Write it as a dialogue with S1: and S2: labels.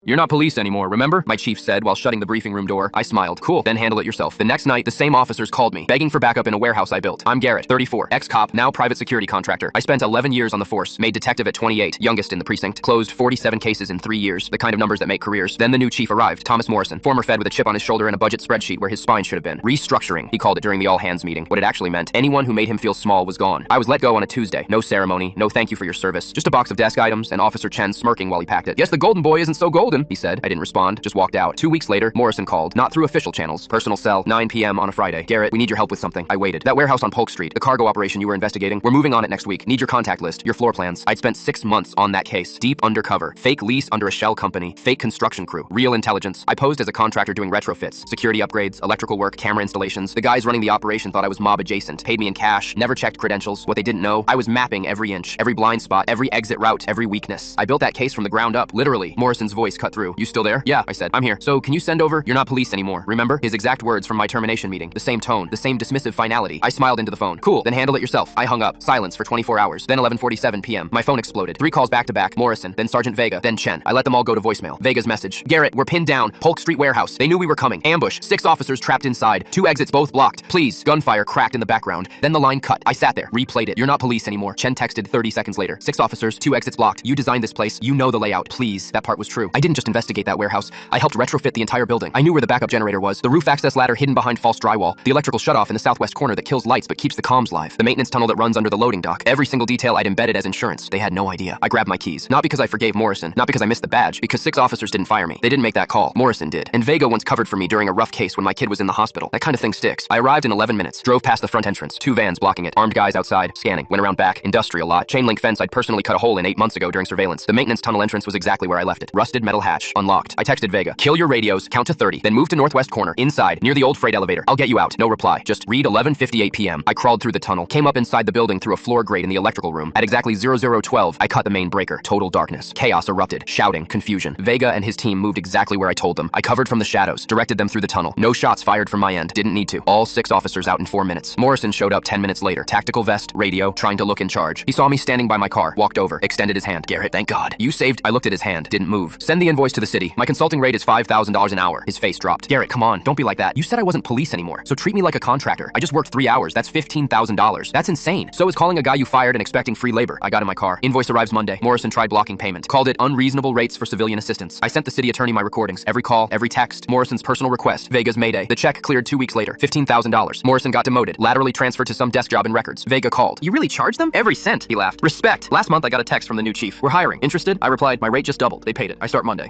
S1: "You're not police anymore, remember?" my chief said while shutting the briefing room door. I smiled. "Cool, then handle it yourself." The next night, the same officers called me, begging for backup in a warehouse I built. I'm Garrett, 34, ex-cop, now private security contractor. I spent 11 years on the force, made detective at 28, youngest in the precinct, closed 47 cases in 3 years, the kind of numbers that make careers. Then the new chief arrived, Thomas Morrison, former Fed with a chip on his shoulder and a budget spreadsheet where his spine should have been. Restructuring, he called it during the all-hands meeting. What it actually meant, anyone who made him feel small was gone. I was let go on a Tuesday. No ceremony, no thank you for your service, just a box of desk items and Officer Chen smirking while he packed it. "Guess the golden boy isn't so golden," he said. I didn't respond, just walked out. 2 weeks later, Morrison called, not through official channels. Personal cell, 9 p.m. on a Friday. "Garrett, we need your help with something." I waited. "That warehouse on Polk Street, the cargo operation you were investigating, we're moving on it next week. Need your contact list, your floor plans." I'd spent 6 months on that case. Deep undercover. Fake lease under a shell company. Fake construction crew. Real intelligence. I posed as a contractor doing retrofits, security upgrades, electrical work, camera installations. The guys running the operation thought I was mob adjacent. Paid me in cash. Never checked credentials. What they didn't know, I was mapping every inch, every blind spot, every exit route, every weakness. I built that case from the ground up, literally. Morrison's voice cut through. "You still there?" "Yeah," I said. "I'm here. So can you send over, 'You're not police anymore,' remember?" His exact words from my termination meeting. The same tone, the same dismissive finality. I smiled into the phone. "Cool, then handle it yourself." I hung up. Silence for 24 hours. Then 11:47 p.m. My phone exploded. 3 calls back to back. Morrison, then Sergeant Vega, then Chen. I let them all go to voicemail. Vega's message: "Garrett, we're pinned down. Polk Street warehouse. They knew we were coming. Ambush. 6 officers trapped inside. 2 exits both blocked. Please." Gunfire cracked in the background. Then the line cut. I sat there. Replayed it. "You're not police anymore." Chen texted 30 seconds later. 6 officers, 2 exits blocked. "You designed this place. You know the layout. Please." That part was true. I didn't just investigate that warehouse. I helped retrofit the entire building. I knew where the backup generator was. The roof access ladder hidden behind false drywall. The electrical shutoff in the southwest corner that kills lights but keeps the comms live. The maintenance tunnel that runs under the loading dock. Every single detail I'd embedded as insurance. They had no idea. I grabbed my keys. Not because I forgave Morrison. Not because I missed the badge. Because 6 officers didn't fire me. They didn't make that call. Morrison did. And Vega once covered for me during a rough case when my kid was in the hospital. That kind of thing sticks. I arrived in 11 minutes. Drove past the front entrance. 2 vans blocking it. Armed guys outside. Scanning. Went around back. Industrial lot. Chain link fence I'd personally cut a hole in 8 months ago during surveillance. The maintenance tunnel entrance was exactly where I left it. Rusted metal hatch. Unlocked. I texted Vega. "Kill your radios. Count to 30. Then move to northwest corner. Inside. Near the old freight elevator. I'll get you out." No reply. Just read 11:58 p.m. I crawled through the tunnel. Came up inside the building through a floor grate in the electrical room. At exactly 0012, I cut the main breaker. Total darkness. Chaos erupted. Shouting. Confusion. Vega and his team moved exactly where I told them. I covered from the shadows. Directed them through the tunnel. No shots fired from my end. Didn't need to. All 6 officers out in 4 minutes. Morrison showed up 10 minutes later. Tactical vest, radio, trying to look in charge. He saw me standing by my car. Walked over. Extended his hand. "Garrett, thank God. You saved." I looked at his hand. Didn't move. "Send the invoice to the city. My consulting rate is $5,000 an hour." His face dropped. "Garrett, come on. Don't be like that. You said I wasn't police anymore. So treat me like a contractor. I just worked 3 hours. That's $15,000. That's insane. So is calling a guy you fired and expecting free labor." I got in my car. Invoice arrives Monday. Morrison tried blocking payment. Called it unreasonable rates for civilian assistance. I sent the city attorney my recordings. Every call, every text. Morrison's personal request. Vega's mayday. The check cleared 2 weeks later. $15,000. Morrison got demoted. Laterally transferred to some desk job in records. Vega called. "You really charged them?" "Every cent," he laughed. "Respect. Last month I got a text from the new chief. 'We're hiring. Interested?' I replied, 'My rate just doubled. They paid it. I start Monday.'"